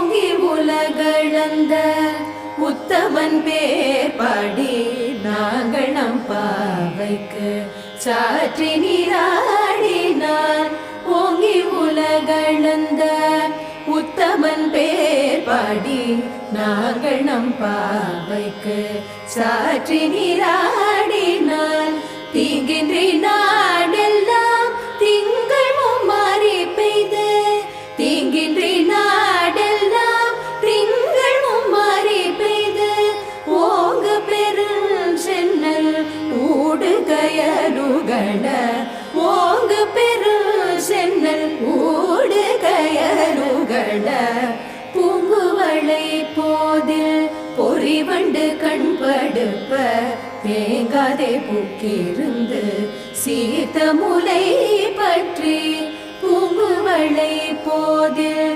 ஓங்கி உலகளந்த உத்தமன் பேர் பாடி நாங்கள் நம் பாவைக்கு சாற்றி நீராடினார். ஓங்கி உலகளந்த உத்தமன் பேர் பாடி நாங்கள் நம் பாவைக்கு சாற்றி நீராடினார். தீங்கின்றி நாடெல்லாம் திங்கள் மும்மாறி பெய்து, தீங்கின்றி நாடெல்லாம் திங்கள் மும்மாறி பெய்து, ஓங்க பெரும் சென்னல் ஊடுகயலுகள, ஓங்க பெரும் சென்னல் ஊடுகயலுகள, பூங்குவளை போதில் பொறிவண்டு கண்படுப்ப, தேங்காதே பூக்கிருந்து சீத்த முலை பற்றி பூங்குவளை போதில்